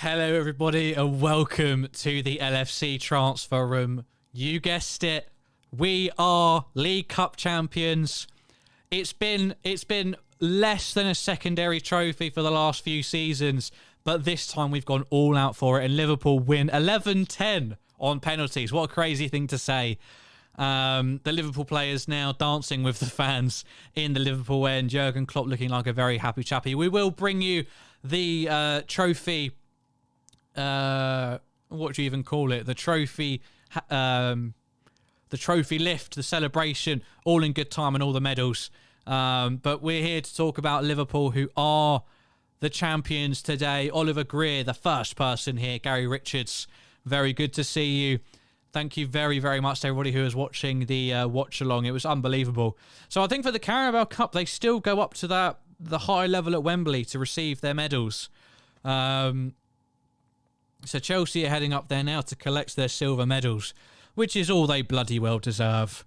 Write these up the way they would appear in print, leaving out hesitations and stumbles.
Hello everybody and welcome to the LFC transfer room. You guessed it, we are League Cup champions. It's been less than a secondary trophy for the last few seasons, but this time we've gone all out for it and Liverpool win 11-10 on penalties. What a crazy thing to say. The Liverpool players now dancing with the fans in the Liverpool end. Jurgen Klopp looking like a very happy chappy. We will bring you the trophy. What do you even call it? The trophy lift, the celebration, all in good time and all the medals. But we're here to talk about Liverpool, who are the champions today. Oliver Greer, the first person here. Gary Richards, very good to see you. Thank you very, very much to everybody who was watching the watch-along. It was unbelievable. So I think for the Carabao Cup, they still go up to the high level at Wembley to receive their medals. So Chelsea are heading up there now to collect their silver medals, which is all they bloody well deserve.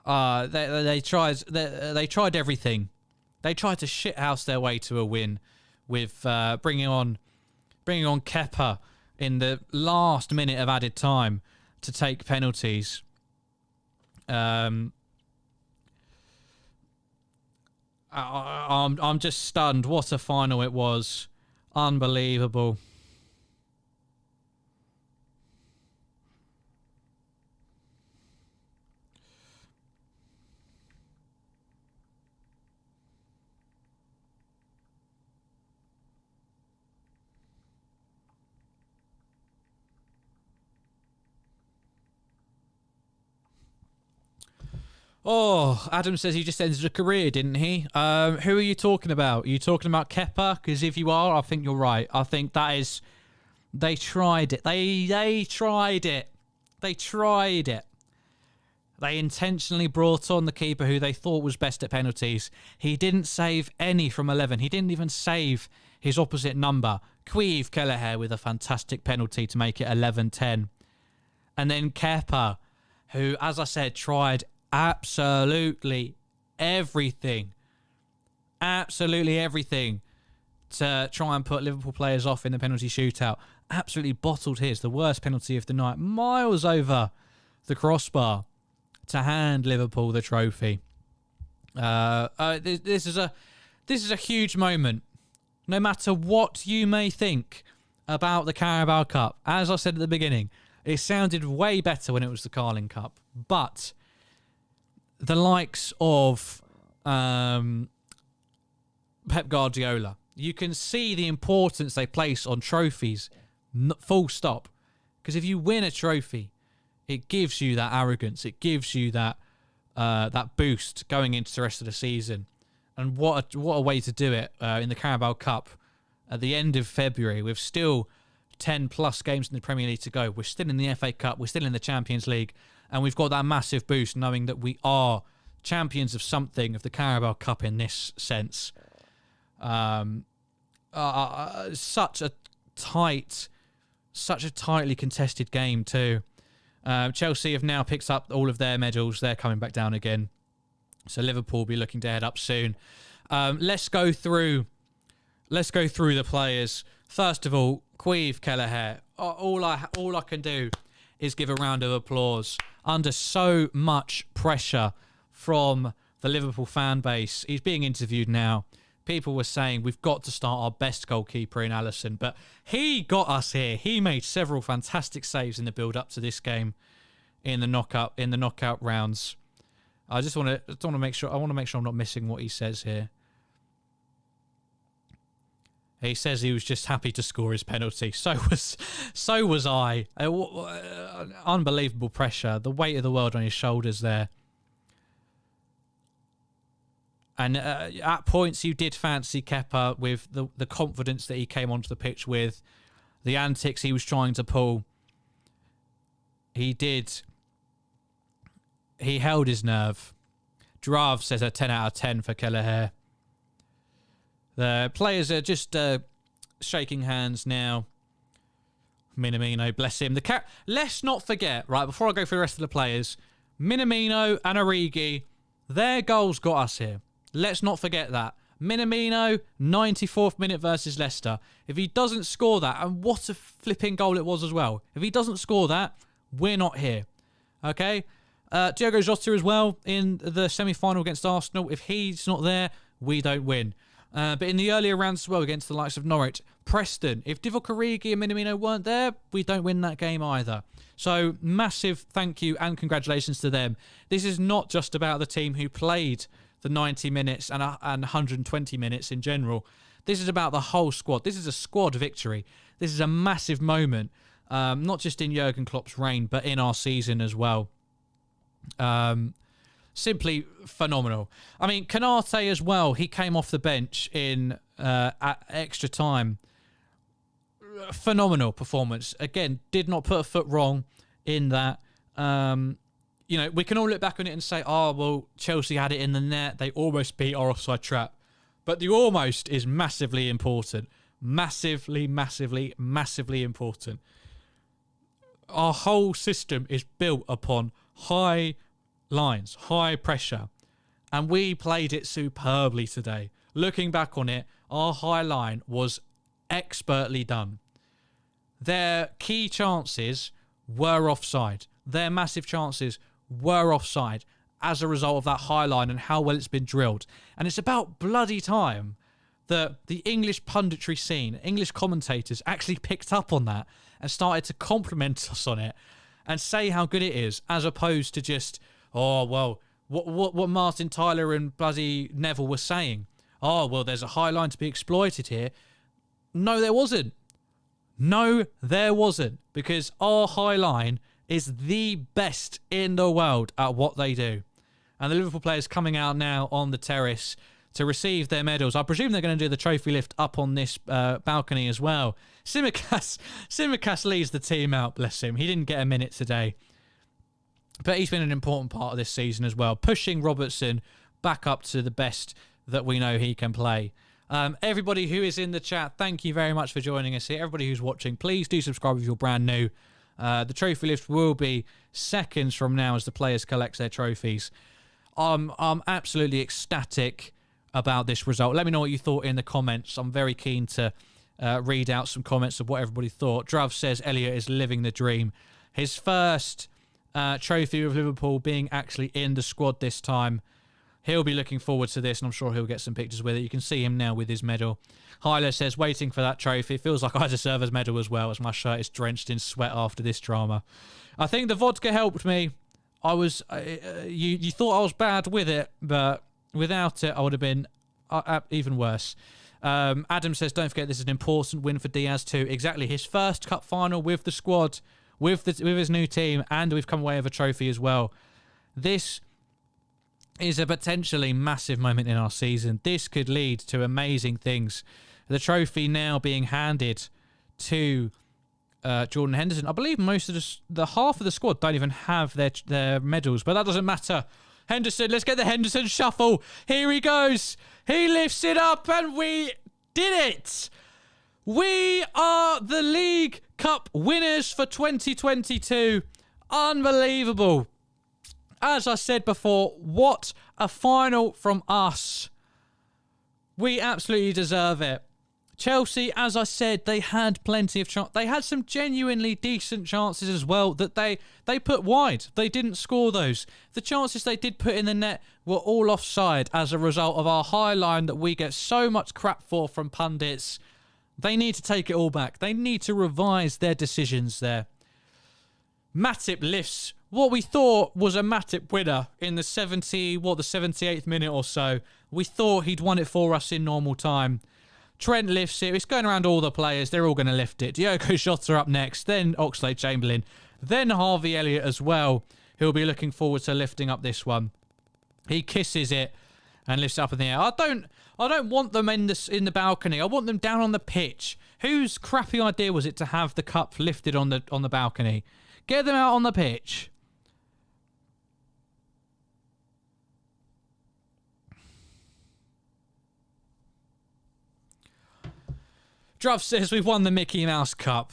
They tried everything. They tried to shithouse their way to a win with bringing on Kepa in the last minute of added time to take penalties. I'm just stunned. What a final it was. Unbelievable. Oh, Adam says he just ended a career, didn't he? Who are you talking about? Are you talking about Kepa? Because if you are, I think you're right. I think that is... They tried it. They tried it. They tried it. They intentionally brought on the keeper who they thought was best at penalties. He didn't save any from 11. He didn't even save his opposite number. Kelleher with a fantastic penalty to make it 11-10. And then Kepa, who, as I said, tried absolutely everything to try and put Liverpool players off in the penalty shootout. Absolutely bottled his, the worst penalty of the night, miles over the crossbar to hand Liverpool the trophy. This is a huge moment. No matter what you may think about the Carabao Cup, as I said at the beginning, it sounded way better when it was the Carling Cup, but the likes of Pep Guardiola, you can see the importance they place on trophies, full stop. Because if you win a trophy, it gives you that arrogance. It gives you that boost going into the rest of the season. And what a way to do it in the Carabao Cup at the end of February, with still 10-plus games in the Premier League to go. We're still in the FA Cup. We're still in the Champions League. And we've got that massive boost knowing that we are champions of something, of the Carabao Cup in this sense. Such a tightly contested game too. Chelsea have now picked up all of their medals. They're coming back down again. So Liverpool will be looking to head up soon. Let's go through the players. First of all, Kelleher. All I can do is give a round of applause under so much pressure from the Liverpool fan base. He's being interviewed now. People were saying we've got to start our best goalkeeper in Alisson, but he got us here. He made several fantastic saves in the build-up to this game in the knockout rounds. I want to make sure I'm not missing what he says here. He says he was just happy to score his penalty. So was I. Unbelievable pressure. The weight of the world on his shoulders there. And at points you did fancy Kepa with the confidence that he came onto the pitch with. The antics he was trying to pull. He held his nerve. Drav says a 10 out of 10 for Kelleher. The players are just shaking hands now. Minamino, bless him. Let's not forget, right, before I go through the rest of the players, Minamino and Origi, their goals got us here. Let's not forget that. Minamino, 94th minute versus Leicester. If he doesn't score that, and what a flipping goal it was as well. If he doesn't score that, we're not here. Okay? Diogo Jota as well in the semi-final against Arsenal. If he's not there, we don't win. But in the earlier rounds as well against the likes of Norwich, Preston, if Divock Origi and Minamino weren't there, we don't win that game either. So massive thank you and congratulations to them. This is not just about the team who played the 90 minutes and 120 minutes in general. This is about the whole squad. This is a squad victory. This is a massive moment, not just in Jurgen Klopp's reign, but in our season as well. Simply phenomenal. I mean, Konate as well, he came off the bench in at extra time. Phenomenal performance. Again, did not put a foot wrong in that. You know, we can all look back on it and say, oh, well, Chelsea had it in the net. They almost beat our offside trap. But the almost is massively important. Massively, massively, massively important. Our whole system is built upon high lines, high pressure. And we played it superbly today. Looking back on it, our high line was expertly done. Their key chances were offside. Their massive chances were offside as a result of that high line and how well it's been drilled. And it's about bloody time that the English punditry scene, English commentators actually picked up on that and started to compliment us on it and say how good it is, as opposed to just, oh, well, what Martin Tyler and bloody Neville were saying. Oh, well, there's a high line to be exploited here. No, there wasn't. No, there wasn't. Because our high line is the best in the world at what they do. And the Liverpool players coming out now on the terrace to receive their medals. I presume they're going to do the trophy lift up on this balcony as well. Tsimikas leads the team out, bless him. He didn't get a minute today. But he's been an important part of this season as well, pushing Robertson back up to the best that we know he can play. Everybody who is in the chat, thank you very much for joining us here. Everybody who's watching, please do subscribe if you're brand new. The trophy lift will be seconds from now as the players collect their trophies. I'm absolutely ecstatic about this result. Let me know what you thought in the comments. I'm very keen to read out some comments of what everybody thought. Drav says Elliot is living the dream. His first trophy with Liverpool being actually in the squad this time. He'll be looking forward to this, and I'm sure he'll get some pictures with it. You can see him now with his medal. Hyler says, waiting for that trophy. Feels like I deserve his medal as well, as my shirt is drenched in sweat after this drama. I think the vodka helped me. I was... you thought I was bad with it, but without it, I would have been even worse. Adam says, don't forget this is an important win for Diaz too. Exactly. His first cup final with the squad, with his new team, and we've come away with a trophy as well. This is a potentially massive moment in our season. This could lead to amazing things. The trophy now being handed to Jordan Henderson. I believe most of the half of the squad don't even have their medals, but that doesn't matter. Henderson, let's get the Henderson shuffle. Here he goes. He lifts it up and we did it. We are the League Cup winners for 2022. Unbelievable. As I said before, what a final from us. We absolutely deserve it. Chelsea, as I said, they had plenty of chances. They had some genuinely decent chances as well that they put wide. They didn't score those. The chances they did put in the net were all offside as a result of our high line that we get so much crap for from pundits. They need to take it all back. They need to revise their decisions there. Matip lifts what we thought was a Matip winner in the 78th minute or so. We thought he'd won it for us in normal time. Trent lifts it. It's going around all the players. They're all going to lift it. Diogo Jota up next, then Oxlade-Chamberlain, then Harvey Elliott as well, who'll be looking forward to lifting up this one. He kisses it and lifts it up in the air. I don't want them in the balcony. I want them down on the pitch. Whose crappy idea was it to have the cup lifted on the balcony? Get them out on the pitch. Druff says we've won the Mickey Mouse Cup.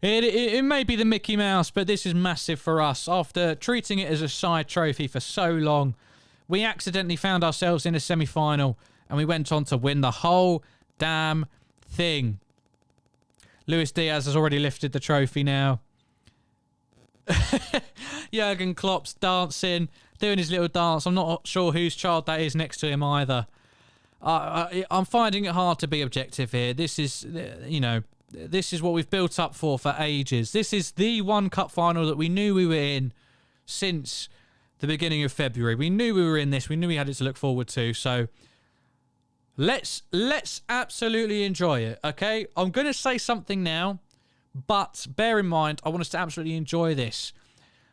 It may be the Mickey Mouse, but this is massive for us. After treating it as a side trophy for so long, we accidentally found ourselves in a semi-final and we went on to win the whole damn thing. Luis Diaz has already lifted the trophy now. Jurgen Klopp's dancing, doing his little dance. I'm not sure whose child that is next to him either. I'm finding it hard to be objective here. This is, this is what we've built up for ages. This is the one cup final that we knew we were in since the beginning of February. We knew we were in this. We knew we had it to look forward to. So let's absolutely enjoy it, okay? I'm going to say something now, but bear in mind, I want us to absolutely enjoy this.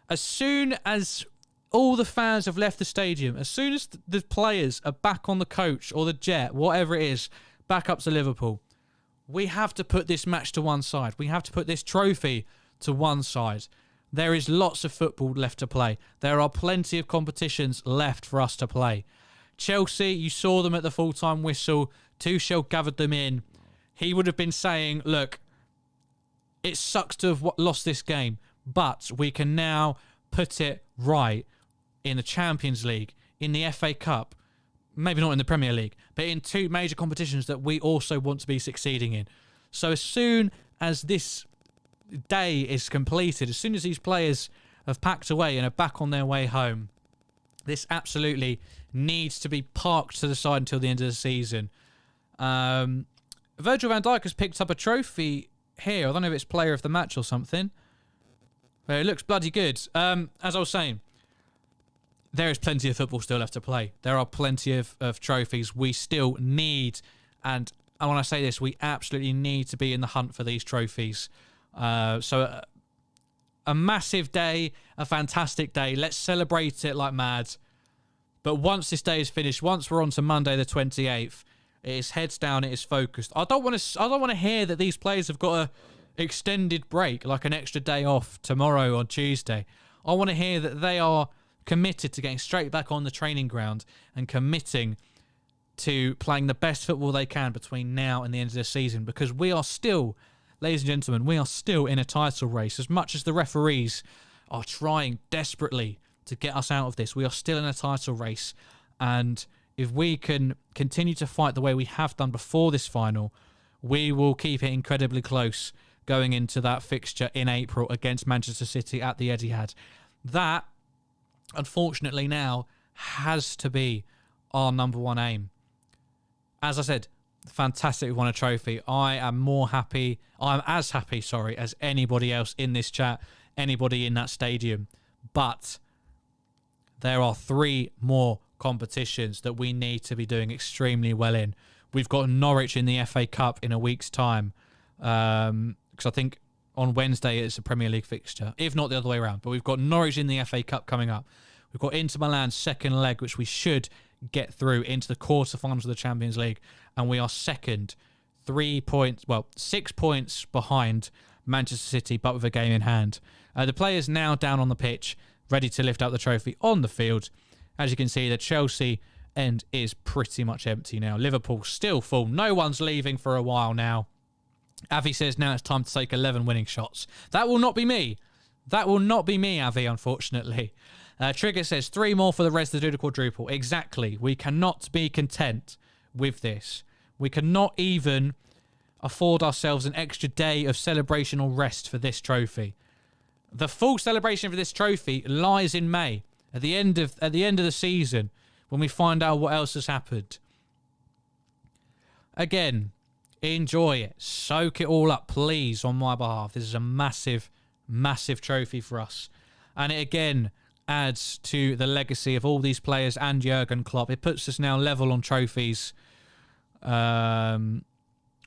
As soon as all the fans have left the stadium, as soon as the players are back on the coach or the jet, whatever it is, back up to Liverpool, we have to put this match to one side. We have to put this trophy to one side. There is lots of football left to play. There are plenty of competitions left for us to play. Chelsea, you saw them at the full-time whistle. Tuchel gathered them in. He would have been saying, look, it sucks to have lost this game, but we can now put it right in the Champions League, in the FA Cup, maybe not in the Premier League, but in two major competitions that we also want to be succeeding in. So as soon as this day is completed, as soon as these players have packed away and are back on their way home, this absolutely needs to be parked to the side until the end of the season. Virgil van Dijk has picked up a trophy here. I don't know if it's player of the match or something, but it looks bloody good. As I was saying, there is plenty of football still left to play. There are plenty of trophies we still need, and when I say this, we absolutely need to be in the hunt for these trophies. So a massive day, a fantastic day. Let's celebrate it like mad. But once this day is finished, once we're on to Monday the 28th, it is heads down, it is focused. I don't want to hear that these players have got a extended break, like an extra day off tomorrow or Tuesday. I want to hear that they are committed to getting straight back on the training ground and committing to playing the best football they can between now and the end of the season, because we are still, ladies and gentlemen, we are still in a title race. As much as the referees are trying desperately to get us out of this, we are still in a title race, and if we can continue to fight the way we have done before this final, we will keep it incredibly close going into that fixture in April against Manchester City at the Etihad. That, unfortunately, now has to be our number one aim. As I said, fantastic we won a trophy. I'm as happy, as anybody else in this chat, anybody in that stadium. But there are 3 more competitions that we need to be doing extremely well in. We've got Norwich in the FA Cup in a week's time. Because I think on Wednesday it's a Premier League fixture, if not the other way around. But we've got Norwich in the FA Cup coming up. We've got Inter Milan's second leg, which we should get through into the quarterfinals of the Champions League. And we are second, 6 points behind Manchester City, but with a game in hand. The players now down on the pitch, ready to lift up the trophy on the field. As you can see, the Chelsea end is pretty much empty now. Liverpool still full. No one's leaving for a while now. Avi says now it's time to take 11 winning shots. That will not be me. That will not be me, Avi, unfortunately. Trigger says 3 more for the rest of the quadruple. Exactly. We cannot be content with this. We cannot even afford ourselves an extra day of celebration or rest for this trophy. The full celebration for this trophy lies in May, at the end of the season, when we find out what else has happened. Again, enjoy it. Soak it all up, please, on my behalf. This is a massive, massive trophy for us. And it, again, adds to the legacy of all these players and Jurgen Klopp. It puts us now level on trophies. Well,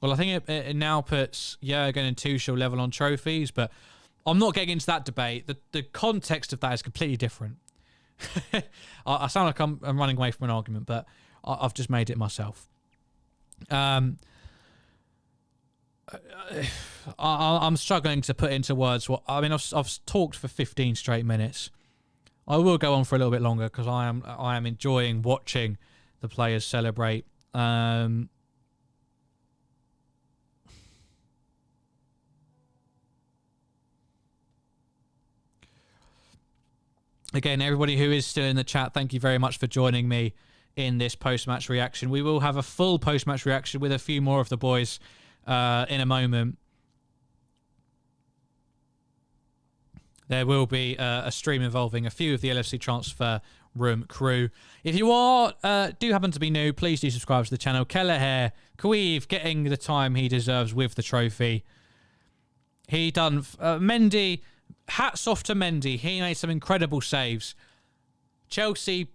I think it now puts Jurgen and Tuchel level on trophies, but I'm not getting into that debate. The context of that is completely different. I sound like I'm running away from an argument, but I've just made it myself. I'm struggling to put into words what I mean. I've talked for 15 straight minutes. I will go on for a little bit longer because I am enjoying watching the players celebrate. Again, everybody who is still in the chat, thank you very much for joining me in this post-match reaction. We will have a full post-match reaction with a few more of the boys in a moment. There will be a stream involving a few of the LFC Transfer Room crew. If you do happen to be new, please do subscribe to the channel. Kelleher, Queeve getting the time he deserves with the trophy. He done... Mendy, hats off to Mendy. He made some incredible saves. Chelsea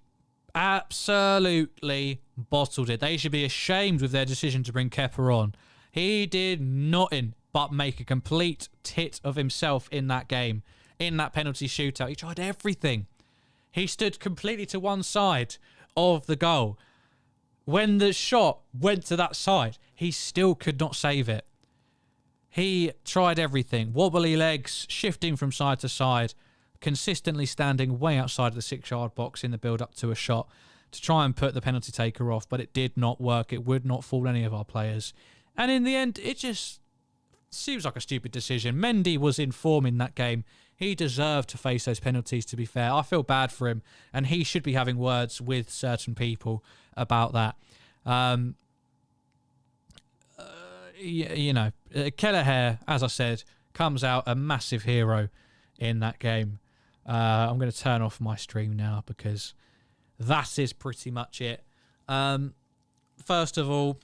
absolutely bottled it. They should be ashamed with their decision to bring Kepa on. He did nothing but make a complete tit of himself in that game. In that penalty shootout, he tried everything. He stood completely to one side of the goal. When the shot went to that side, he still could not save it. He tried everything. Wobbly legs, shifting from side to side, consistently standing way outside of the 6-yard box in the build-up to a shot to try and put the penalty taker off, but it did not work. It would not fool any of our players. And in the end, it just seems like a stupid decision. Mendy was in form in that game. He deserved to face those penalties, to be fair. I feel bad for him, and he should be having words with certain people about that. Kelleher, as I said, comes out a massive hero in that game. I'm going to turn off my stream now because that is pretty much it. First of all,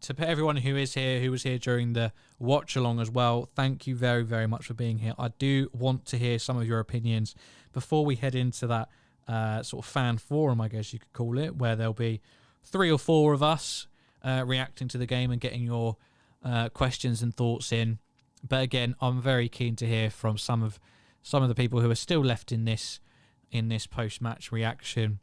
to everyone who is here, who was here during the watch along as well, thank you very, very much for being here. I do want to hear some of your opinions before we head into that sort of fan forum, I guess you could call it, where there'll be 3 or 4 of us reacting to the game and getting your questions and thoughts in. But again, I'm very keen to hear from some of the people who are still left in this post-match reaction.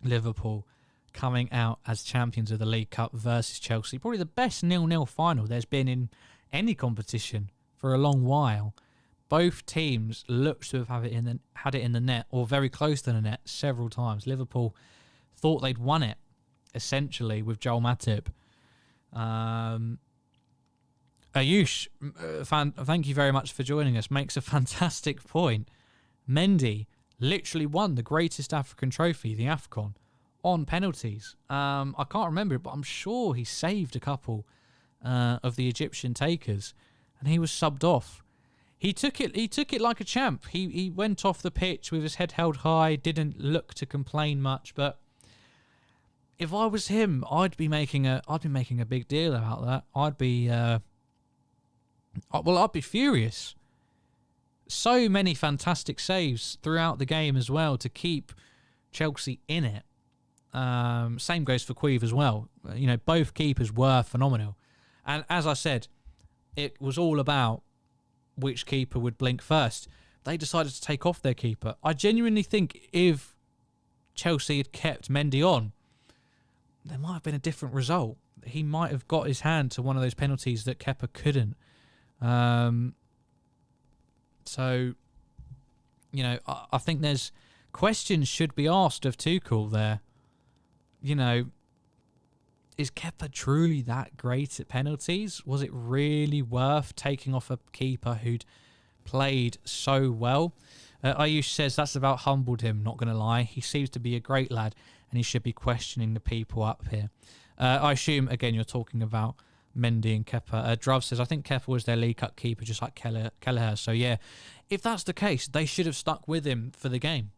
Liverpool coming out as champions of the League Cup versus Chelsea. Probably the best 0-0 final there's been in any competition for a long while. Both teams looked to have had it in the net, or very close to the net, several times. Liverpool thought they'd won it, essentially, with Joel Matip. Ayush, thank you very much for joining us, makes a fantastic point. Mendy literally won the greatest African trophy, the AFCON, on penalties. I can't remember it, but I'm sure he saved a couple of the Egyptian takers, and he was subbed off. He took it like a champ. He went off the pitch with his head held high, didn't look to complain much. But if I was him, I'd be making a big deal about that. I'd be furious. So many fantastic saves throughout the game as well to keep Chelsea in it. Same goes for Queeve as well. You know, both keepers were phenomenal. And as I said, it was all about which keeper would blink first. They decided to take off their keeper. I genuinely think if Chelsea had kept Mendy on, there might have been a different result. He might have got his hand to one of those penalties that Kepa couldn't. So, you know, I think there's questions should be asked of Tuchel there. You know, is Kepa truly that great at penalties? Was it really worth taking off a keeper who'd played so well? Ayush says that's about humbled him, not going to lie. He seems to be a great lad, and he should be questioning the people up here. I assume, again, you're talking about Mendy and Kepa. Druv says, I think Kepa was their League Cup keeper, just like Kelleher. So, yeah, if that's the case, they should have stuck with him for the game.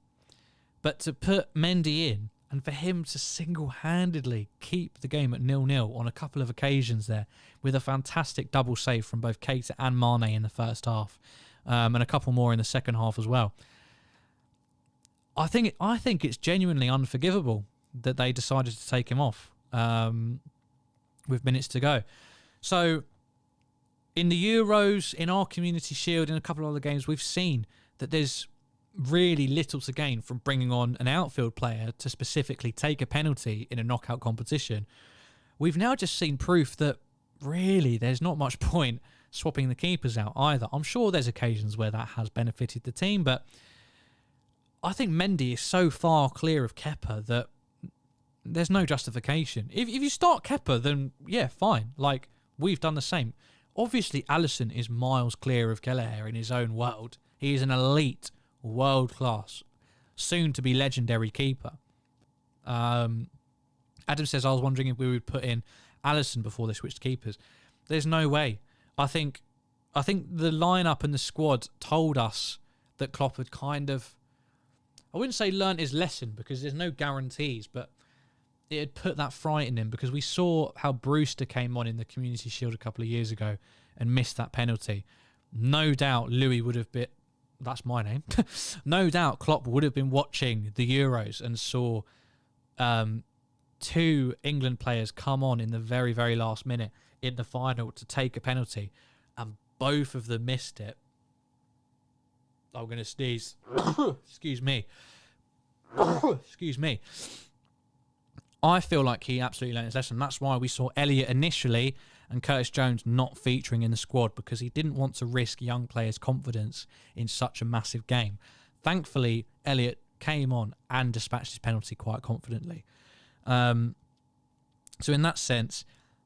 But to put Mendy in, and for him to single-handedly keep the game at 0-0 on a couple of occasions there, with a fantastic double save from both Keita and Mane in the first half, and a couple more in the second half as well. I think it's genuinely unforgivable that they decided to take him off with minutes to go. So, in the Euros, in our Community Shield, in a couple of other games, we've seen that there's really little to gain from bringing on an outfield player to specifically take a penalty in a knockout competition. We've now just seen proof that really there's not much point swapping the keepers out either. I'm sure there's occasions where that has benefited the team, but I think Mendy is so far clear of Kepa that there's no justification. If you start Kepa, then yeah, fine. Like, we've done the same. Obviously, Alisson is miles clear of Kelleher in his own world. He is an elite, world-class, soon-to-be legendary keeper. Adam says, I was wondering if we would put in Alisson before they switched keepers. There's no way. I think the lineup and the squad told us that Klopp had kind of, I wouldn't say learnt his lesson because there's no guarantees, but it had put that fright in him because we saw how Brewster came on in the Community Shield a couple of years ago and missed that penalty. No doubt Louis would have been, that's my name, no doubt Klopp would have been watching the Euros and saw two England players come on in the very, very last minute in the final to take a penalty, and both of them missed it. I'm going to sneeze. Excuse me. Excuse me. I feel like he absolutely learned his lesson. That's why we saw Elliott initially and Curtis Jones not featuring in the squad, because he didn't want to risk young players' confidence in such a massive game. Thankfully, Elliott came on and dispatched his penalty quite confidently. So in that sense,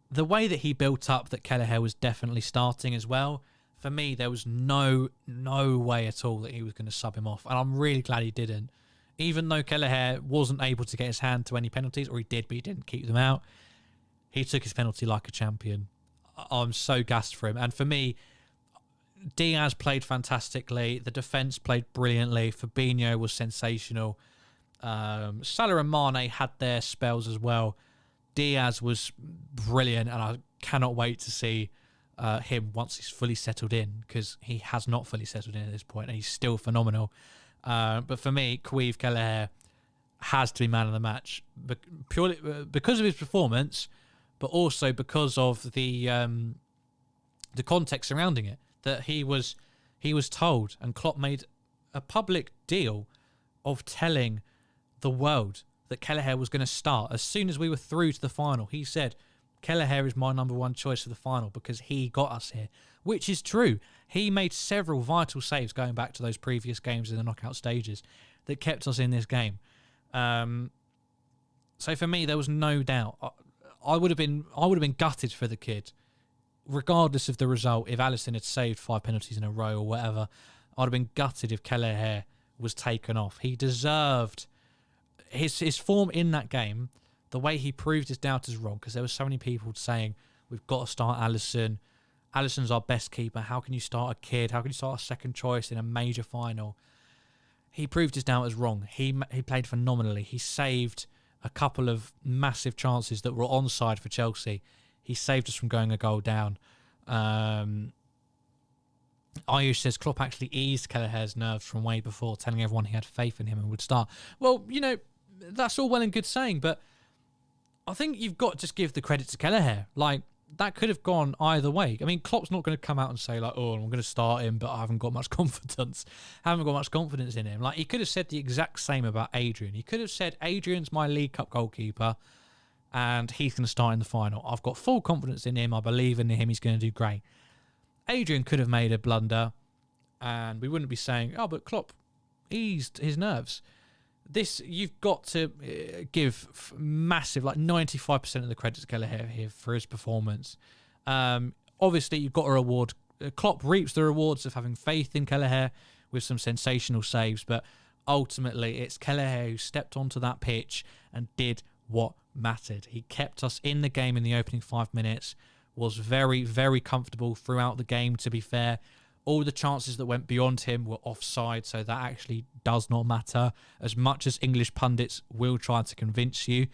the way that he built up that Kelleher was definitely starting as well, for me, there was no way at all that he was going to sub him off. And I'm really glad he didn't. Even though Kelleher wasn't able to get his hand to any penalties, or he did, but he didn't keep them out, he took his penalty like a champion. I'm so gassed for him. And for me, Diaz played fantastically. The defence played brilliantly. Fabinho was sensational. Salah and Mane had their spells as well. Diaz was brilliant, and I cannot wait to see him once he's fully settled in, because he has not fully settled in at this point, and he's still phenomenal. But for me, Queeve Kelleher has to be man of the match, purely because of his performance, but also because of the context surrounding it. That he was told, and Klopp made a public deal of telling the world that Kelleher was going to start as soon as we were through to the final. He said, Kelleher is my number one choice for the final because he got us here, which is true. He made several vital saves going back to those previous games in the knockout stages that kept us in this game. So for me, there was no doubt. I would have been gutted for the kid, regardless of the result. If Alisson had saved 5 penalties in a row or whatever, I'd have been gutted if Kelleher was taken off. He deserved his form in that game. The way he proved his doubters wrong, because there were so many people saying, we've got to start Alisson. Alisson's our best keeper. How can you start a kid? How can you start a second choice in a major final? He proved his doubters wrong. He played phenomenally. He saved a couple of massive chances that were onside for Chelsea. He saved us from going a goal down. Ayush says Klopp actually eased Kelleher's nerves from way before, telling everyone he had faith in him and would start. Well, that's all well and good saying, but I think you've got to just give the credit to Kelleher. Like, that could have gone either way. I mean, Klopp's not going to come out and say, like, oh, I'm going to start him, but I haven't got much confidence. I haven't got much confidence in him. Like, he could have said the exact same about Adrian. He could have said, Adrian's my League Cup goalkeeper, and he's going to start in the final. I've got full confidence in him. I believe in him. He's going to do great. Adrian could have made a blunder, and we wouldn't be saying, oh, but Klopp eased his nerves. This, you've got to give massive, like 95% of the credit to Kelleher here for his performance. Obviously, you've got to reward. Klopp reaps the rewards of having faith in Kelleher with some sensational saves, but ultimately, it's Kelleher who stepped onto that pitch and did what mattered. He kept us in the game in the opening 5 minutes, was very, very comfortable throughout the game, to be fair. All the chances that went beyond him were offside, so that actually does not matter. As much as English pundits will try to convince you,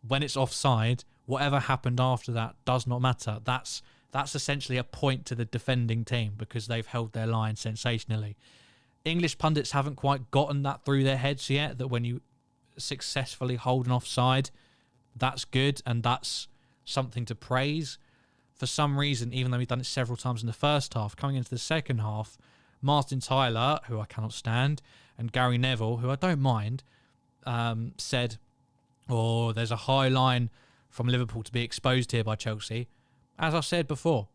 when it's offside, whatever happened after that does not matter. That's essentially a point to the defending team because they've held their line sensationally. English pundits haven't quite gotten that through their heads yet, that when you successfully hold an offside, that's good and that's something to praise. For some reason, even though we've done it several times in the first half, coming into the second half, Martin Tyler, who I cannot stand, and Gary Neville, who I don't mind, said, oh, there's a high line from Liverpool to be exposed here by Chelsea. As I said before,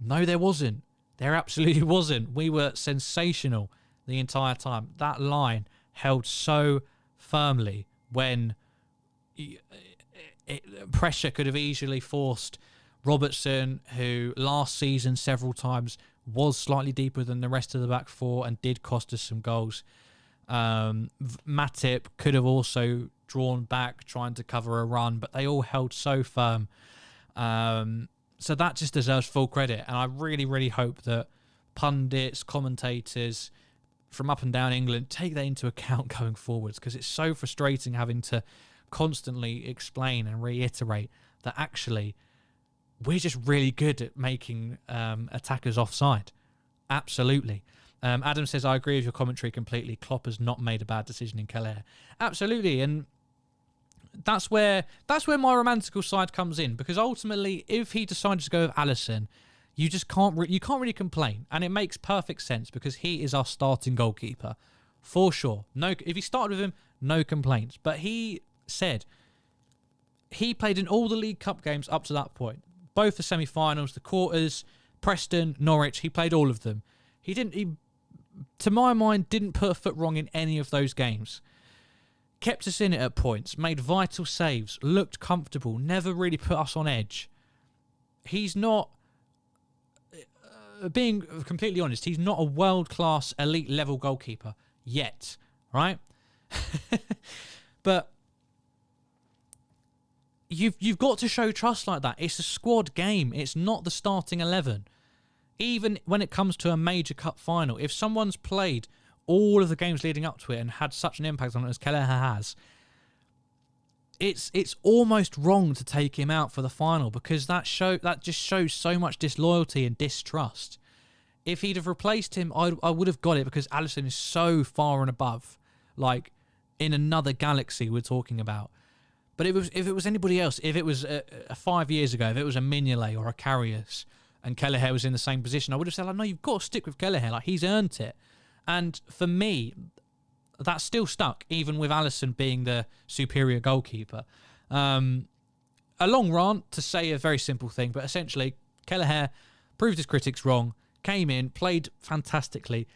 no, there wasn't. There absolutely wasn't. We were sensational the entire time. That line held so firmly when pressure could have easily forced Robertson, who last season several times was slightly deeper than the rest of the back four and did cost us some goals. Matip could have also drawn back, trying to cover a run, but they all held so firm. So that just deserves full credit. And I really, really hope that pundits, commentators from up and down England take that into account going forwards, because it's so frustrating having to constantly explain and reiterate that actually we're just really good at making attackers offside. Absolutely. Adam says, I agree with your commentary completely. Klopp has not made a bad decision in Kelleher. Absolutely. And that's where my romantical side comes in, because ultimately, if he decided to go with Alisson, you just can't really complain, and it makes perfect sense because he is our starting goalkeeper for sure. No, if he started with him, no complaints. But he said he played in all the League Cup games up to that point, both the semi-finals, the quarters, Preston, Norwich. He played all of them. He, to my mind, didn't put a foot wrong in any of those games. Kept us in it at points, made vital saves, looked comfortable, never really put us on edge. He's not, being completely honest, he's not a world-class, elite-level goalkeeper yet, right? But you've got to show trust like that. It's a squad game. It's not the starting 11. Even when it comes to a major cup final, if someone's played all of the games leading up to it and had such an impact on it as Kelleher has, it's almost wrong to take him out for the final, because that just shows so much disloyalty and distrust. If he'd have replaced him, I would have got it, because Alisson is so far and above, like in another galaxy we're talking about. But if it was anybody else, if it was 5 years ago, if it was a Mignolet or a Karius and Kelleher was in the same position, I would have said, no, you've got to stick with Kelleher. Like, he's earned it. And for me, that still stuck, even with Alisson being the superior goalkeeper. A long rant to say a very simple thing, but essentially, Kelleher proved his critics wrong, came in, played fantastically.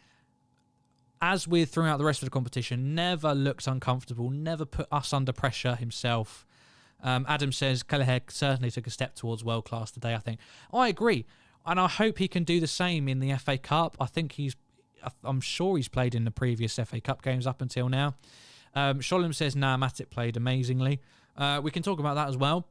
As with throughout the rest of the competition, never looked uncomfortable, never put us under pressure himself. Adam says, Kelleher certainly took a step towards world class today, I think. I agree. And I hope he can do the same in the FA Cup. I'm sure he's played in the previous FA Cup games up until now. Sholem says, Matty played amazingly. We can talk about that as well.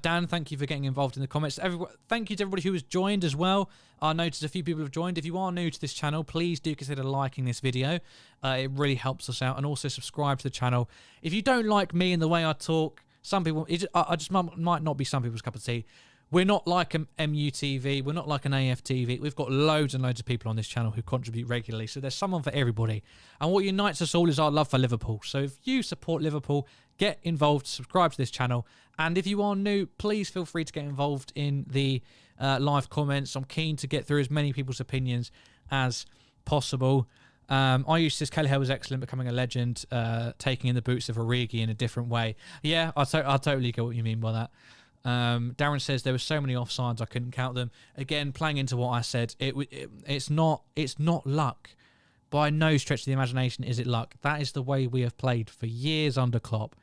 Dan, thank you for getting involved in the comments. Thank you to everybody who has joined as well. I noticed a few people have joined. If you are new to this channel, please do consider liking this video. It really helps us out. And also subscribe to the channel. If you don't like me and the way I talk, some people, I just might not be some people's cup of tea. We're not like an MUTV. We're not like an AFTV. We've got loads and loads of people on this channel who contribute regularly. So there's someone for everybody. And what unites us all is our love for Liverpool. So if you support Liverpool, get involved, subscribe to this channel. And if you are new, please feel free to get involved in the live comments. I'm keen to get through as many people's opinions as possible. I used to say Kelleher was excellent, becoming a legend, taking in the boots of Origi in a different way. Yeah, I totally get what you mean by that. Darren says there were so many offsides I couldn't count them. Again, playing into what I said, it's not luck. By no stretch of the imagination is it luck. That is the way we have played for years under Klopp.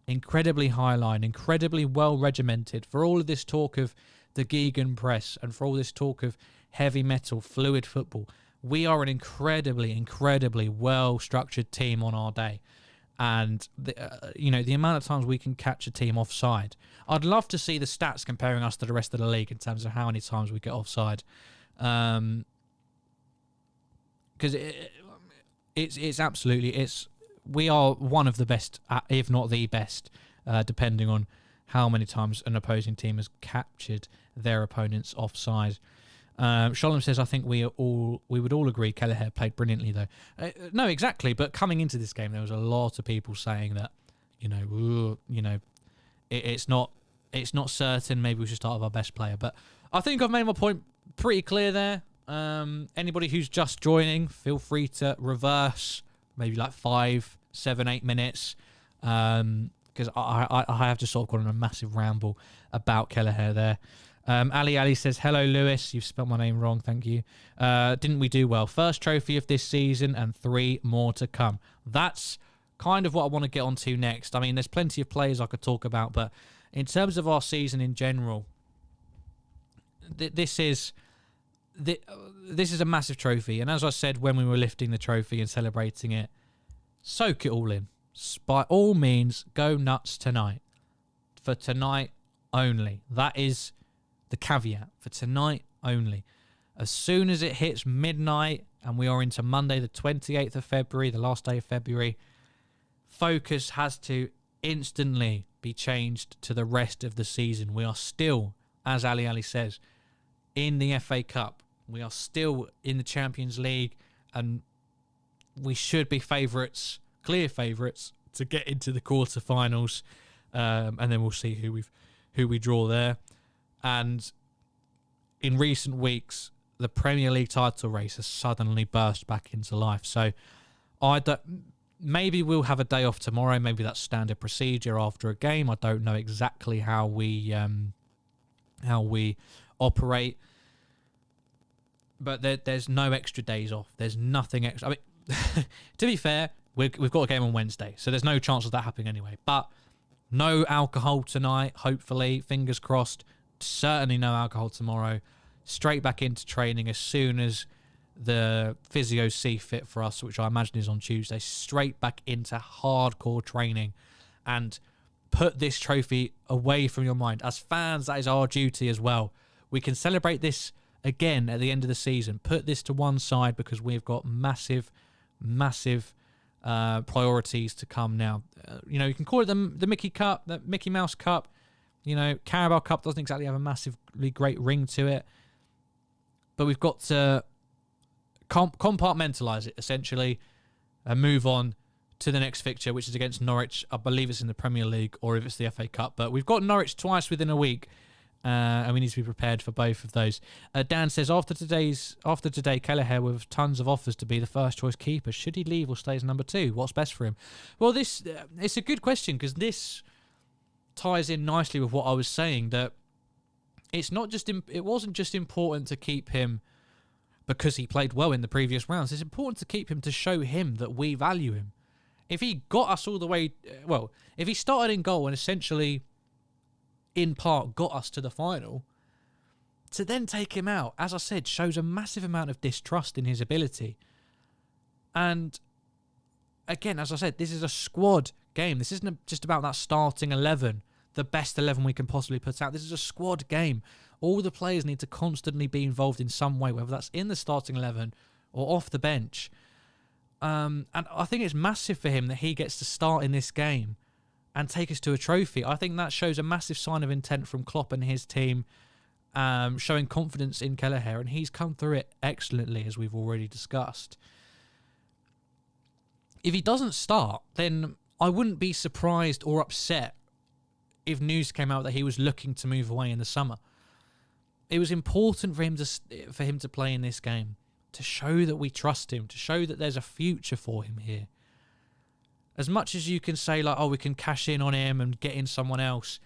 Incredibly high line, incredibly well regimented. For all of this talk of the Gegan press and for all this talk of heavy metal, fluid football, we are an incredibly well structured team on our day. And the amount of times we can catch a team offside. I'd love to see the stats comparing us to the rest of the league in terms of how many times we get offside. Because we are one of the best, if not the best, depending on how many times an opposing team has captured their opponent's offside. Sholem says, I think we would all agree Kelleher played brilliantly, though. No, exactly. But coming into this game, there was a lot of people saying that, it's not certain. Maybe we should start with our best player. But I think I've made my point pretty clear there. Anybody who's just joining, feel free to reverse maybe like 5, 7, 8 minutes. Because I have just sort of gone on a massive ramble about Kelleher there. Ali says, hello, Lewis. You've spelled my name wrong. Thank you. Didn't we do well? First trophy of this season and 3 more to come. That's kind of what I want to get on to next. I mean, there's plenty of players I could talk about, but in terms of our season in general, this is a massive trophy. And as I said when we were lifting the trophy and celebrating it, soak it all in. by all means, go nuts tonight. For tonight only. That is the caveat. For tonight only. As soon as it hits midnight and we are into Monday the 28th of February, the last day of February, focus has to instantly be changed to the rest of the season. We are still, as Ali says, in the FA Cup. We are still in the Champions League, and we should be favourites, clear favourites, to get into the quarterfinals, and then we'll see who we draw there. And in recent weeks, the Premier League title race has suddenly burst back into life. So maybe we'll have a day off tomorrow. Maybe that's standard procedure after a game. I don't know exactly how we operate. But there's no extra days off. There's nothing extra. I mean, to be fair, we've got a game on Wednesday, so there's no chance of that happening anyway. But no alcohol tonight, hopefully. Fingers crossed. Certainly no alcohol tomorrow. Straight back into training as soon as the physios see fit for us, which I imagine is on Tuesday. Straight back into hardcore training and put this trophy away from your mind. As fans, that is our duty as well. We can celebrate this again at the end of the season. Put this to one side because we've got massive priorities to come now. You can call it the Mickey Cup, the Mickey Mouse Cup. Carabao Cup doesn't exactly have a massively great ring to it. But we've got to compartmentalise it, essentially, and move on to the next fixture, which is against Norwich. I believe it's in the Premier League, or if it's the FA Cup. But we've got Norwich twice within a week, and we need to be prepared for both of those. Dan says, after today, Kelleher with tons of offers to be the first choice keeper. Should he leave or stay as number 2? What's best for him? Well, it's a good question, because this ties in nicely with what I was saying, that it wasn't just important to keep him because he played well in the previous rounds. It's important to keep him to show him that we value him. If he got us all the way, if he started in goal and essentially, in part, got us to the final, to then take him out, as I said, shows a massive amount of distrust in his ability. And again, as I said, this is a squad game. This isn't just about that starting 11, the best 11 we can possibly put out. This is a squad game. All the players need to constantly be involved in some way, whether that's in the starting 11 or off the bench. And I think it's massive for him that he gets to start in this game and take us to a trophy. I think that shows a massive sign of intent from Klopp and his team, showing confidence in Kelleher, and he's come through it excellently, as we've already discussed. If he doesn't start, then I wouldn't be surprised or upset if news came out that he was looking to move away in the summer. It was important for him to play in this game, to show that we trust him, to show that there's a future for him here. As much as you can say, we can cash in on him and get in someone else,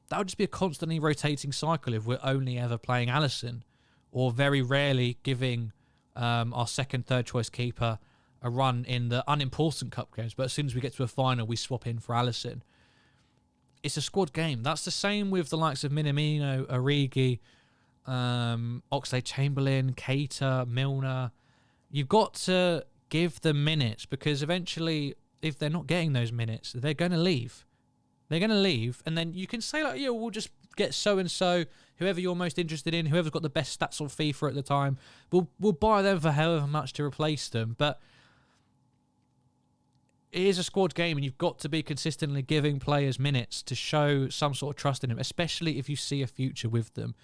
that would just be a constantly rotating cycle if we're only ever playing Alisson, or very rarely giving our second, third choice keeper a run in the unimportant cup games. But as soon as we get to a final, we swap in for Alisson. It's a squad game. That's the same with the likes of Minamino, Origi, Oxlade-Chamberlain, Keita, Milner. You've got to give them minutes, because eventually, if they're not getting those minutes, they're going to leave. They're going to leave, and then you can say, we'll just get so-and-so, whoever you're most interested in, whoever's got the best stats on FIFA at the time, we'll buy them for however much to replace them. But it is a squad game, and you've got to be consistently giving players minutes to show some sort of trust in them, especially if you see a future with them.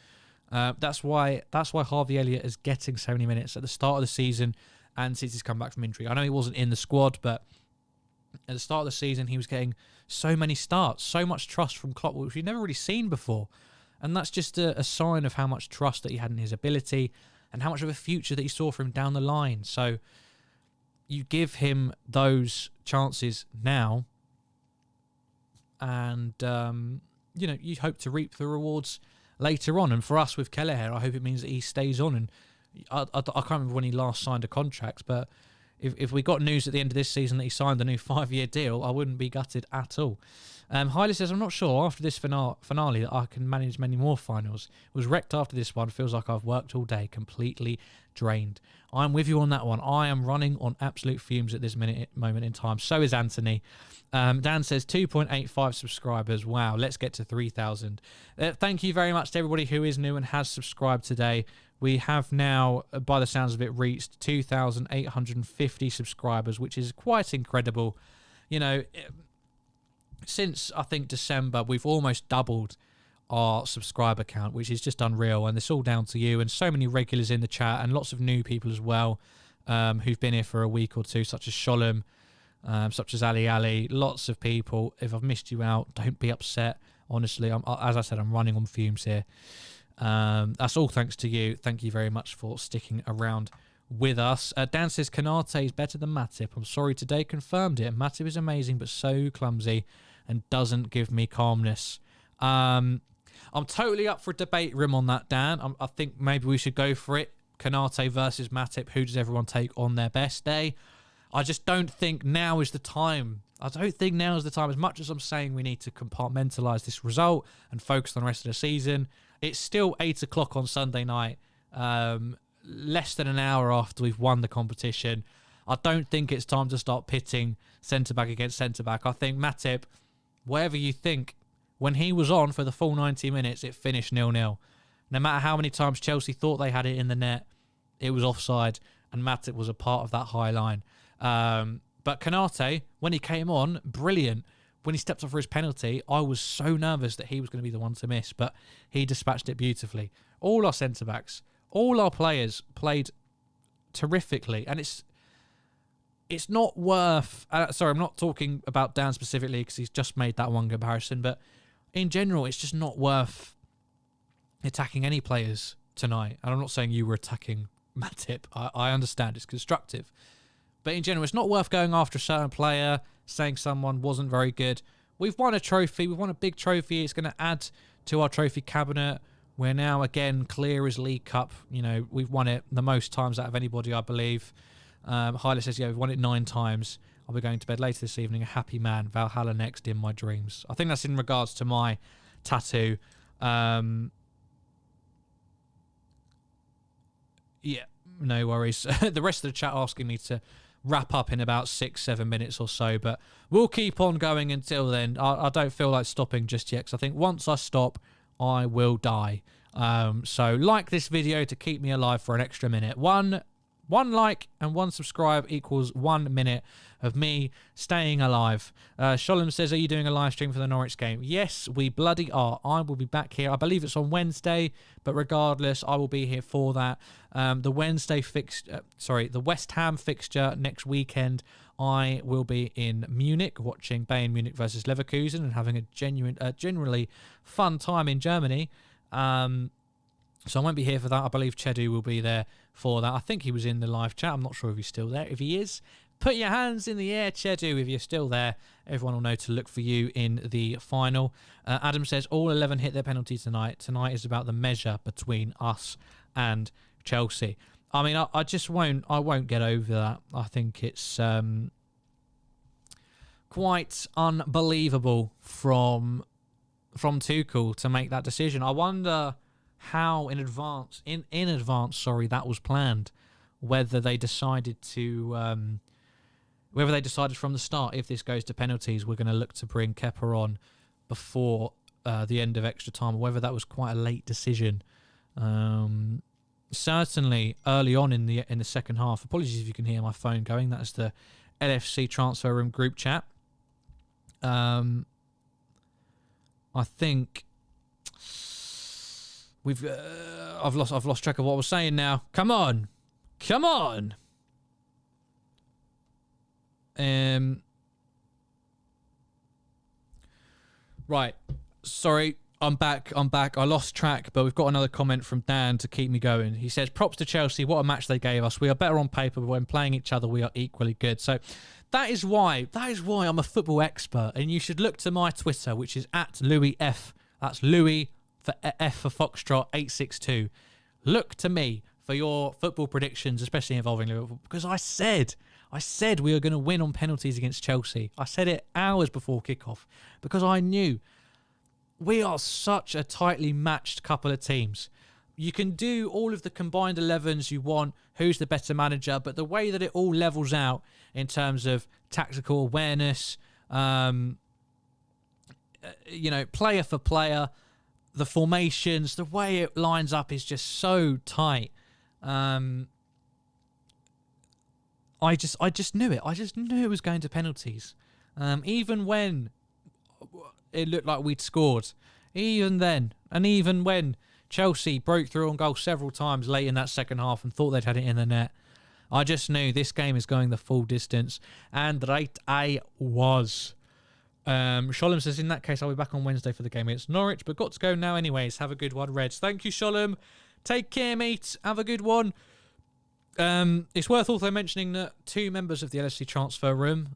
That's why Harvey Elliott is getting so many minutes at the start of the season and since he's come back from injury. I know he wasn't in the squad, but at the start of the season, he was getting so many starts, so much trust from Klopp, which we've never really seen before. And that's just a sign of how much trust that he had in his ability and how much of a future that he saw for him down the line. So you give him those chances now, and you hope to reap the rewards later on. And for us with Kelleher, I hope it means that he stays on. And I can't remember when he last signed a contract, but if we got news at the end of this season that he signed a new 5-year deal, I wouldn't be gutted at all. Hailey says, I'm not sure after this finale that I can manage many more finals. It was wrecked after this one. Feels like I've worked all day, completely drained. I'm with you on that one. I am running on absolute fumes at this moment in time. So is Anthony. Dan says 2.85 subscribers. Wow, let's get to 3,000. Thank you very much to everybody who is new and has subscribed today. We have now, by the sounds of it, reached 2,850 subscribers, which is quite incredible. You know, since I think December, we've almost doubled our subscriber count, which is just unreal, and it's all down to you and so many regulars in the chat and lots of new people as well, who've been here for a week or two, such as Sholem, such as Ali, lots of people. If I've missed you out, don't be upset. Honestly, as I said, I'm running on fumes here. That's all thanks to you. Thank you very much for sticking around with us. Dan says Konate is better than Matip. I'm sorry, today confirmed it. Matip is amazing but so clumsy and doesn't give me calmness. I'm totally up for a debate room on that, Dan. I think maybe we should go for it. Konate versus Matip. Who does everyone take on their best day? I just don't think now is the time. I don't think now is the time. As much as I'm saying we need to compartmentalise this result and focus on the rest of the season, it's still 8 o'clock on Sunday night, less than an hour after we've won the competition. I don't think it's time to start pitting centre-back against centre-back. I think Matip, whatever you think, when he was on for the full 90 minutes, it finished 0-0. No matter how many times Chelsea thought they had it in the net, it was offside, and Matip was a part of that high line. But Konate, when he came on, brilliant. When he stepped up for his penalty, I was so nervous that he was going to be the one to miss, but he dispatched it beautifully. All our centre-backs, all our players played terrifically, and it's not worth... sorry, I'm not talking about Dan specifically because he's just made that one comparison, but in general, it's just not worth attacking any players tonight. And I'm not saying you were attacking Matip. I understand it's constructive. But in general, it's not worth going after a certain player, saying someone wasn't very good. We've won a trophy. We've won a big trophy. It's going to add to our trophy cabinet. We're now, again, clear as League Cup. You know, we've won it the most times out of anybody, I believe. Hyla says, yeah, we've won it 9 times. I'll be going to bed later this evening, a happy man. Valhalla next in my dreams. I think that's in regards to my tattoo. Yeah, no worries. The rest of the chat asking me to wrap up in about 6-7 minutes or so, but we'll keep on going until then. I don't feel like stopping just yet, because I think once I stop, I will die. So like this video to keep me alive for an extra minute. One like and 1 subscribe equals 1 minute of me staying alive. Sholem says, are you doing a live stream for the Norwich game? Yes, we bloody are. I will be back here. I believe it's on Wednesday, but regardless, I will be here for that. The West Ham fixture next weekend, I will be in Munich watching Bayern Munich versus Leverkusen and having a generally fun time in Germany. So I won't be here for that. I believe Chedu will be there for that. I think he was in the live chat. I'm not sure if he's still there. If he is, put your hands in the air, Chedu, if you're still there. Everyone will know to look for you in the final. Adam says, all 11 hit their penalties tonight. Tonight is about the measure between us and Chelsea. I mean, I won't get over that. I think it's quite unbelievable from Tuchel to make that decision. I wonder how in advance that was planned, whether they decided from the start, if this goes to penalties, we're going to look to bring Kepa on before the end of extra time, or whether that was quite a late decision. Certainly early on in the second half. Apologies if you can hear my phone going. That's the LFC transfer room group chat. I think I've lost track of what I was saying now. Come on. Right. Sorry. I'm back. I lost track, but we've got another comment from Dan to keep me going. He says, props to Chelsea. What a match they gave us. We are better on paper, but when playing each other, we are equally good. So that is why I'm a football expert. And you should look to my Twitter, which is @LouisF. That's Louis for F for Foxtrot 862. Look to me for your football predictions, especially involving Liverpool, because I said we were going to win on penalties against Chelsea. I said it hours before kickoff because I knew we are such a tightly matched couple of teams You can do all of the combined 11s you want, who's the better manager, but the way that it all levels out in terms of tactical awareness, player for player, the formations, the way it lines up is just so tight. I just knew it. I just knew it was going to penalties. Even when it looked like we'd scored. Even then. And even when Chelsea broke through on goal several times late in that second half and thought they'd had it in the net, I just knew this game is going the full distance. And right I was. Sholem says, in that case, I'll be back on Wednesday for the game against Norwich, but got to go now anyways. Have a good one, Reds. Thank you, Sholem. Take care, mate. Have a good one. It's worth also mentioning that 2 members of the LFC transfer room,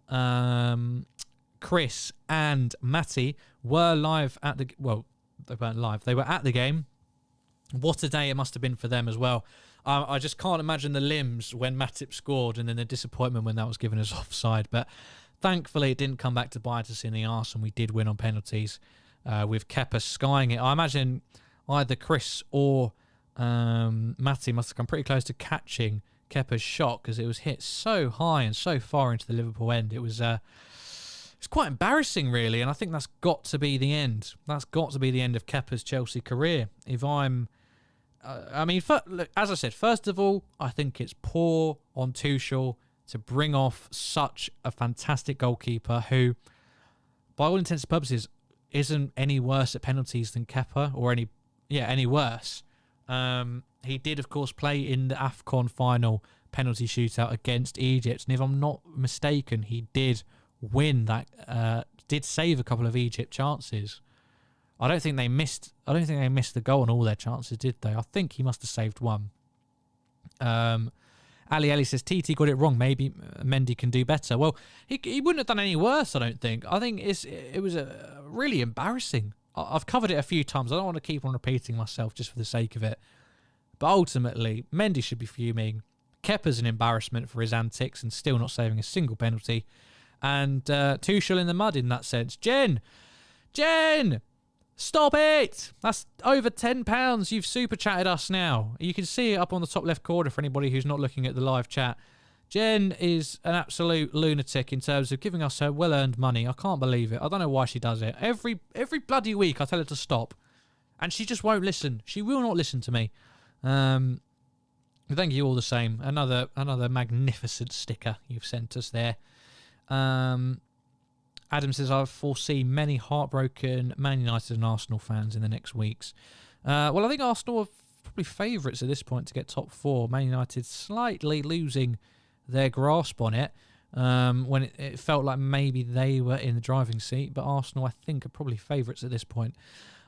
Kris and Matty, were live at the... Well, they weren't live. They were at the game. What a day it must have been for them as well. I just can't imagine the limbs when Matip scored and then the disappointment when that was given as offside. But thankfully, it didn't come back to bite us in the arse, and we did win on penalties with Kepa skying it. I imagine either Kris or Matty must have come pretty close to catching Kepa's shot because it was hit so high and so far into the Liverpool end. It was it's quite embarrassing, really, and I think that's got to be the end. That's got to be the end of Kepa's Chelsea career. If I'm... look, as I said, first of all, I think it's poor on Tuchel to bring off such a fantastic goalkeeper who, by all intents and purposes, isn't any worse at penalties than Kepa or any worse. He did, of course, play in the AFCON final penalty shootout against Egypt, and if I'm not mistaken, he did win that. Did save a couple of Egypt chances. I don't think they missed the goal on all their chances, did they? I think he must have saved one. Ali says, TT got it wrong. Maybe Mendy can do better. Well, he wouldn't have done any worse, I don't think. I think it was really embarrassing. I've covered it a few times. I don't want to keep on repeating myself just for the sake of it. But ultimately, Mendy should be fuming. Kepa's an embarrassment for his antics and still not saving a single penalty. And Tuchel in the mud in that sense. Jen! Stop it! That's over £10. You've super chatted us now. You can see it up on the top left corner for anybody who's not looking at the live chat. Jen is an absolute lunatic in terms of giving us her well-earned money. I can't believe it. I don't know why she does it. Every bloody week I tell her to stop. And she just won't listen. She will not listen to me. Thank you all the same. Another magnificent sticker you've sent us there. Adam says, I foresee many heartbroken Man United and Arsenal fans in the next weeks. Well, I think Arsenal are probably favourites at this point to get top 4. Man United slightly losing their grasp on it when it felt like maybe they were in the driving seat. But Arsenal, I think, are probably favourites at this point.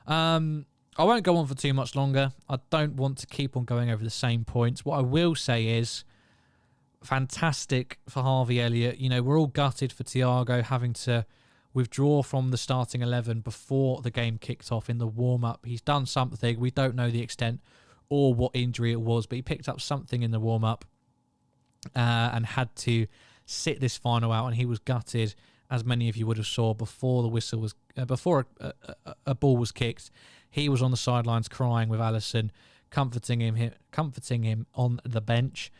I won't go on for too much longer. I don't want to keep on going over the same points. What I will say is, fantastic for Harvey Elliott. You know, we're all gutted for Thiago having to withdraw from the starting 11 before the game kicked off in the warm-up. He's done something. We don't know the extent or what injury it was, but he picked up something in the warm-up and had to sit this final out, and he was gutted, as many of you would have saw before the whistle was before a ball was kicked. He was on the sidelines crying with Alisson, comforting him on the bench.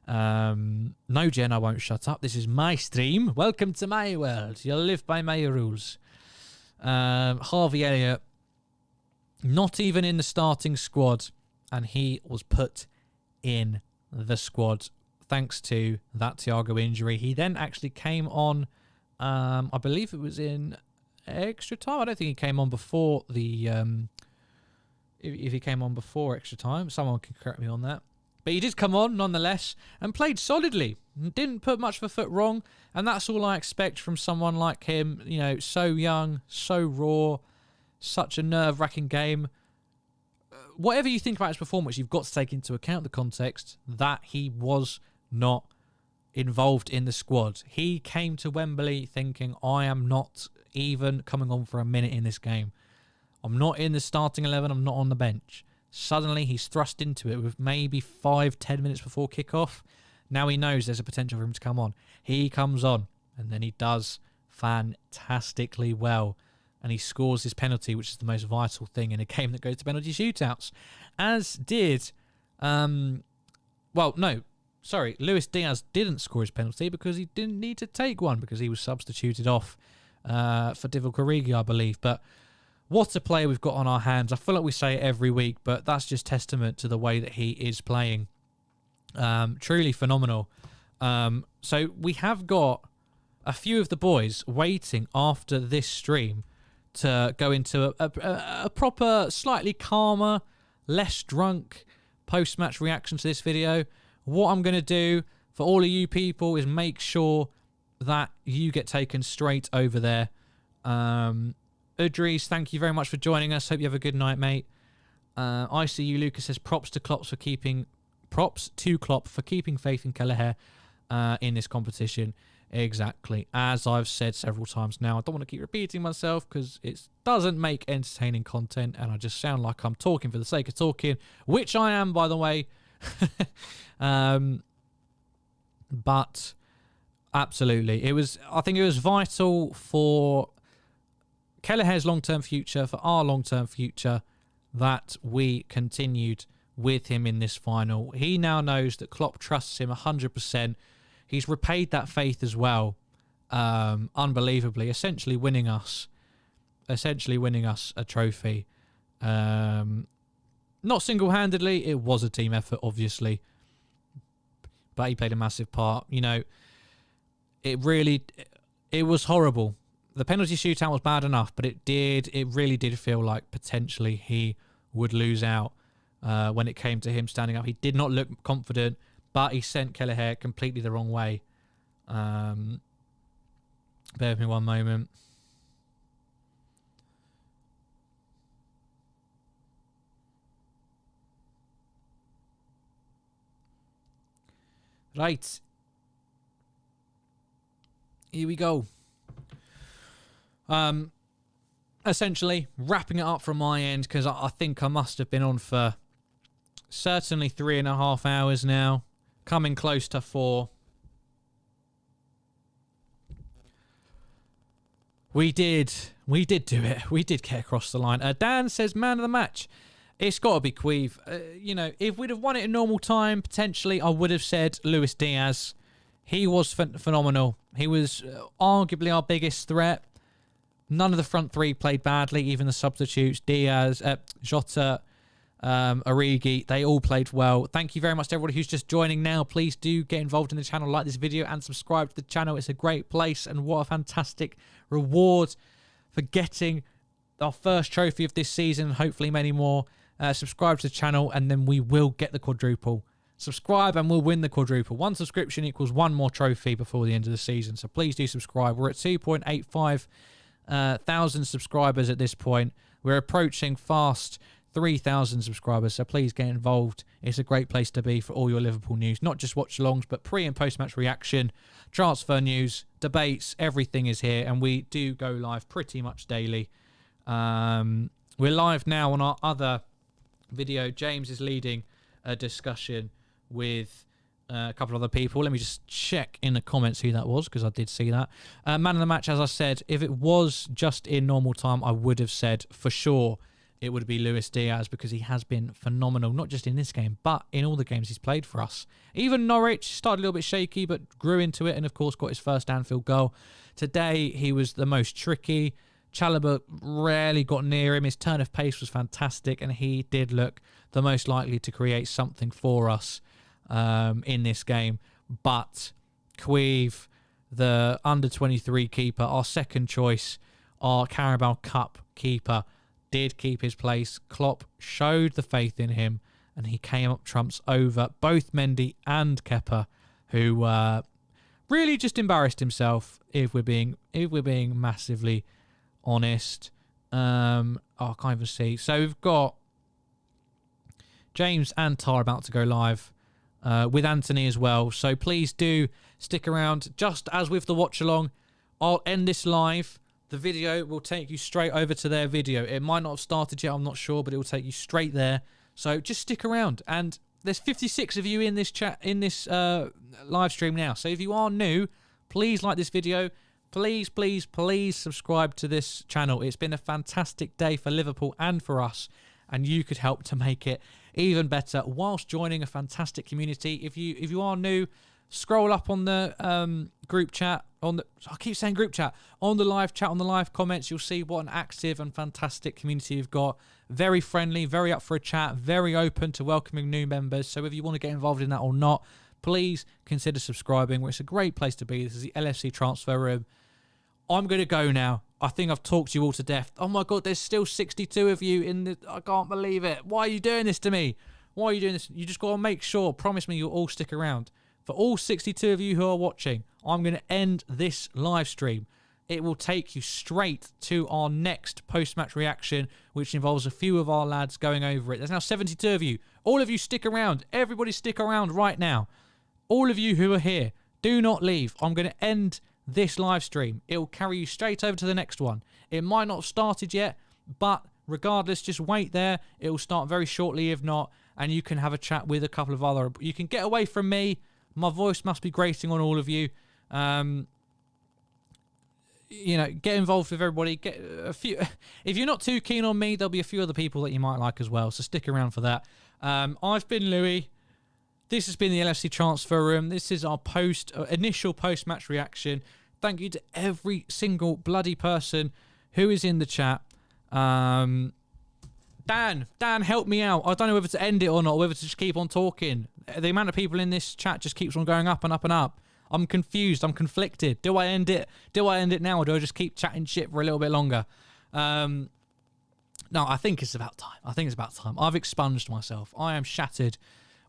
No, Jen, I won't shut up. This is my stream. Welcome to my world. You'll live by my rules. Harvey Elliott, not even in the starting squad, and he was put in the squad thanks to that Thiago injury. He then actually came on, I believe it was in extra time. I don't think he came on before the... if he came on before extra time, someone can correct me on that. But he did come on, nonetheless, and played solidly. Didn't put much of a foot wrong, and that's all I expect from someone like him. You know, so young, so raw, such a nerve-wracking game. Whatever you think about his performance, you've got to take into account the context that he was not involved in the squad. He came to Wembley thinking, I am not even coming on for a minute in this game. I'm not in the starting 11, I'm not on the bench. Suddenly, he's thrust into it with maybe 5-10 minutes before kickoff. Now he knows there's a potential for him to come on. He comes on, and then he does fantastically well. and he scores his penalty, which is the most vital thing in a game that goes to penalty shootouts. As did, Luis Diaz didn't score his penalty because he didn't need to take one because he was substituted off for Divock Origi, I believe. But what a player we've got on our hands. I feel like we say it every week, but that's just testament to the way that he is playing. Truly phenomenal. So we have got a few of the boys waiting after this stream to go into a proper, slightly calmer, less drunk post-match reaction to this video. What I'm going to do for all of you people is make sure that you get taken straight over there. Udries, thank you very much for joining us. Hope you have a good night, mate. I see you, Lucas says props to Klopp for keeping faith in Kelleher in this competition. Exactly. As I've said several times now, I don't want to keep repeating myself because it doesn't make entertaining content and I just sound like I'm talking for the sake of talking, which I am, by the way. But absolutely, I think it was vital for Kelleher's long-term future, for our long-term future, that we continued with him in this final. He now knows that Klopp trusts him 100%. He's repaid that faith as well, unbelievably, essentially winning us a trophy. Not single-handedly, it was a team effort, obviously, but he played a massive part. You know, it was horrible. The penalty shootout was bad enough, but it really did feel like potentially he would lose out when it came to him standing up. He did not look confident, but he sent Kelleher completely the wrong way. Bear with me one moment. Right. Here we go. Essentially, wrapping it up from my end, because I think I must have been on for certainly 3.5 hours now. Coming close to 4. We did do it. We did get across the line. Dan says, man of the match. It's got to be Queeve. You know, if we'd have won it in normal time, potentially I would have said Luis Diaz. He was phenomenal. He was arguably our biggest threat. None of the front three played badly, even the substitutes. Diaz, Jota, Origi, they all played well. Thank you very much to everybody who's just joining now. Please do get involved in the channel, like this video and subscribe to the channel. It's a great place, and what a fantastic reward for getting our first trophy of this season, and hopefully many more. Subscribe to the channel and then we will get the quadruple. Subscribe and we'll win the quadruple. 1 subscription equals 1 more trophy before the end of the season, so please do subscribe. We're at 2.85 thousand subscribers at this point. We're approaching fast 3,000 subscribers, so please get involved. It's a great place to be for all your Liverpool news, not just watch-alongs, but pre- and post-match reaction, transfer news, debates, everything is here, and we do go live pretty much daily. We're live now on our other video. James is leading a discussion with a couple of other people. Let me just check in the comments who that was, because I did see that. Man of the match, as I said, if it was just in normal time, I would have said for sure it would be Luis Diaz, because he has been phenomenal, not just in this game, but in all the games he's played for us. Even Norwich started a little bit shaky, but grew into it and, of course, got his first Anfield goal. Today, he was the most tricky. Chalobah rarely got near him. His turn of pace was fantastic, and he did look the most likely to create something for us in this game. But Queeve, the under-23 keeper, our second choice, our Carabao Cup keeper, did keep his place. Klopp showed the faith in him, and he came up trumps over both Mendy and Kepa, who really just embarrassed himself, if we're being massively honest. I can't even see. So we've got James and Tar about to go live with Anthony as well. So please do stick around. Just as with the watch along, I'll end this live. The video will take you straight over to their video. It might not have started yet, I'm not sure, but it will take you straight there. So just stick around. And there's 56 of you in this chat, in this live stream now. So if you are new, please like this video. please, please, please subscribe to this channel. It's been a fantastic day for Liverpool and for us, and you could help to make it even better whilst joining a fantastic community. If you are new, scroll up on the group chat, I keep saying group chat, on the live chat, on the live comments, you'll see what an active and fantastic community you've got. Very friendly, very up for a chat, very open to welcoming new members. So if you want to get involved in that or not, please consider subscribing. It's a great place to be. This is the LFC Transfer Room. I'm going to go now. I think I've talked you all to death. Oh my God, there's still 62 of you in the... I can't believe it. Why are you doing this to me? Why are you doing this? You just got to make sure, promise me you'll all stick around. For all 62 of you who are watching, I'm going to end this live stream. It will take you straight to our next post-match reaction, which involves a few of our lads going over it. There's now 72 of you. All of you stick around. Everybody stick around right now. All of you who are here, do not leave. I'm going to end this live stream. It will carry you straight over to the next one. It might not have started yet, but regardless, just wait there. It will start very shortly, if not, and you can have a chat with a couple of other... You can get away from me. My voice must be grating on all of you. You know, get involved with everybody. Get a few. If you're not too keen on me, there'll be a few other people that you might like as well. So stick around for that. I've been Louis. This has been the LFC Transfer Room. This is our initial post-match reaction. Thank you to every single bloody person who is in the chat. Dan, help me out. I don't know whether to end it or not, or whether to just keep on talking. The amount of people in this chat just keeps on going up and up and up. I'm confused. I'm conflicted. Do I end it? Do I end it now, or do I just keep chatting shit for a little bit longer? No, I think it's about time. I think it's about time. I've expunged myself. I am shattered.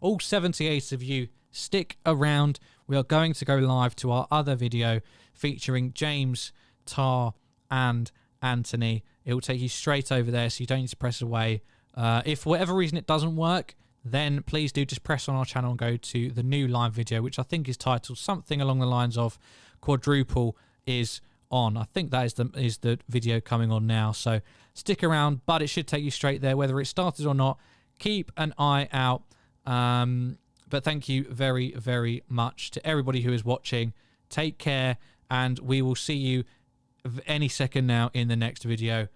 All 78 of you, stick around. We are going to go live to our other video featuring James, Tar, and Anthony. It will take you straight over there, so you don't need to press away. If for whatever reason it doesn't work, then please do just press on our channel and go to the new live video, which I think is titled something along the lines of Quadruple is on. I think that is the video coming on now. So stick around, but it should take you straight there, whether it started or not. Keep an eye out. But thank you very, very much to everybody who is watching. Take care, and we will see you any second now in the next video.